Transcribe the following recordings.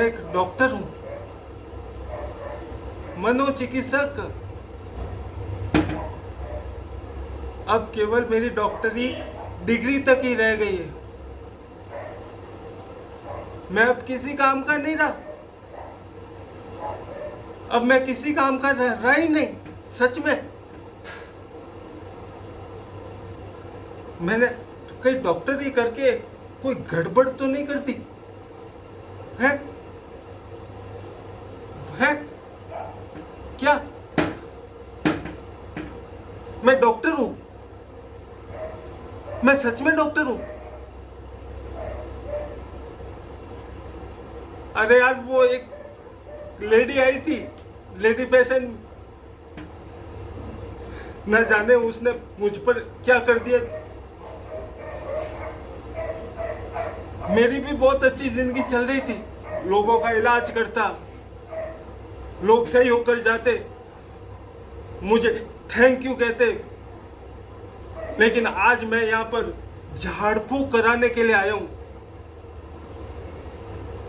एक डॉक्टर हूं, मनोचिकित्सक। अब केवल मेरी डॉक्टरी डिग्री तक ही रह गई है। मैं अब किसी काम का नहीं रहा। अब मैं किसी काम का रहा ही नहीं। सच में मैंने कहीं डॉक्टरी करके कोई गड़बड़ तो नहीं कर दी है? है क्या? मैं डॉक्टर हूं, मैं सच में डॉक्टर हूं। अरे यार, वो एक लेडी आई थी, लेडी पेशेंट, न जाने उसने मुझ पर क्या कर दिया। मेरी भी बहुत अच्छी जिंदगी चल रही थी, लोगों का इलाज करता, लोग सही होकर जाते, मुझे थैंक यू कहते। लेकिन आज मैं यहाँ पर झाड़ फूक कराने के लिए आया हूं।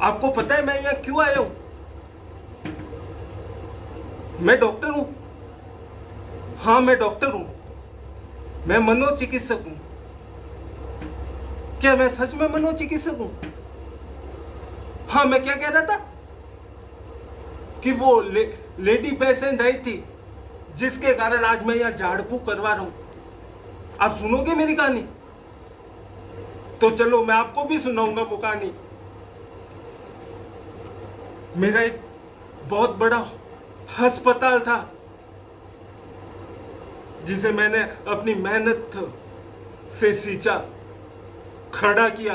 आपको पता है मैं यहाँ क्यों आया हूं? मैं डॉक्टर हूं। हाँ, मैं डॉक्टर हूं। मैं मनोचिकित्सक हूं। क्या मैं सच में मनोचिकित्सक हूं? हाँ, मैं क्या कह रहा था कि वो लेडी पेशेंट आई थी, जिसके कारण आज मैं यहाँ झाड़ फूक करवा रहा हूं। आप सुनोगे मेरी कहानी? तो चलो मैं आपको भी सुनाऊंगा वो कहानी। मेरा एक बहुत बड़ा अस्पताल था, जिसे मैंने अपनी मेहनत से सींचा, खड़ा किया।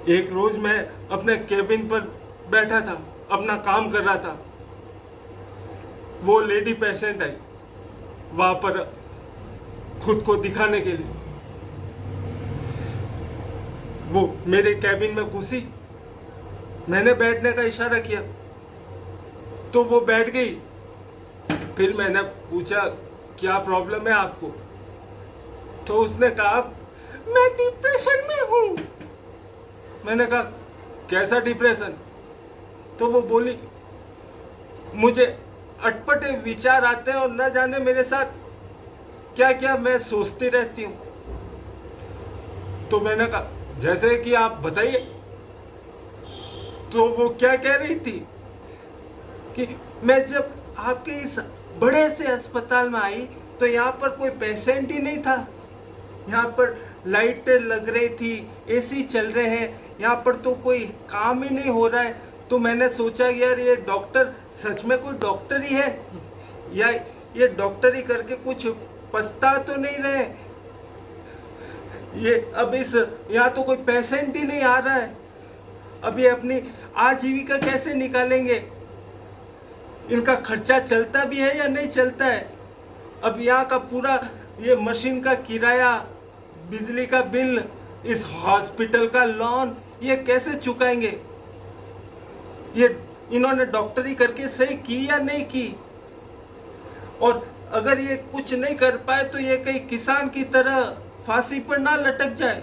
एक रोज मैं अपने केबिन पर बैठा था, अपना काम कर रहा था। वो लेडी पेशेंट आई वहां पर खुद को दिखाने के लिए। वो मेरे केबिन में घुसी, मैंने बैठने का इशारा किया तो वो बैठ गई। फिर मैंने पूछा, क्या प्रॉब्लम है आपको? तो उसने कहा, मैं डिप्रेशन में हूं। मैंने कहा, कैसा डिप्रेशन? तो वो बोली, मुझे अटपटे विचार आते हैं और न जाने मेरे साथ क्या क्या मैं सोचती रहती हूं। तो मैंने कहा, जैसे कि आप बताइए। तो वो क्या कह रही थी कि मैं जब आपके इस बड़े से अस्पताल में आई तो यहाँ पर कोई पेशेंट ही नहीं था। यहाँ पर लाइटें लग रही थी, एसी चल रहे हैं, यहाँ पर तो कोई काम ही नहीं हो रहा है। तो मैंने सोचा, यार ये डॉक्टर सच में कोई डॉक्टर ही है, या ये डॉक्टरी करके कुछ पछता तो नहीं रहे। ये अब इस यहाँ तो कोई पेशेंट ही नहीं आ रहा है, अब ये अपनी आजीविका कैसे निकालेंगे? इनका खर्चा चलता भी है या नहीं चलता है? अब यहाँ का पूरा ये मशीन का किराया, बिजली का बिल, इस हॉस्पिटल का लोन, ये कैसे चुकाएंगे? ये इन्होंने डॉक्टरी करके सही की या नहीं की? और अगर ये कुछ नहीं कर पाए तो ये कहीं किसान की तरह फांसी पर ना लटक जाए।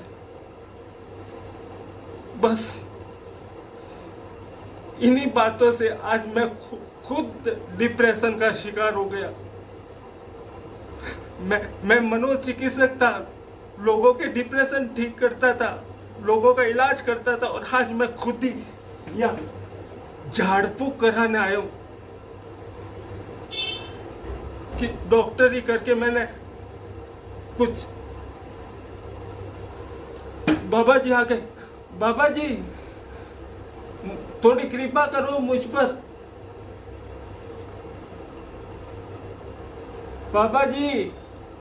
बस इन्हीं बातों से आज मैं खुद डिप्रेशन का शिकार हो गया। मैं मनोचिकित्सक था, लोगों के डिप्रेशन ठीक करता था, लोगों का इलाज करता था, और आज मैं खुद ही यहाँ झाड़ फूक कराने आया हूं कि डॉक्टरी करके मैंने कुछ। बाबा जी आ गए। बाबा जी, थोड़ी कृपा करो मुझ पर। बाबा जी,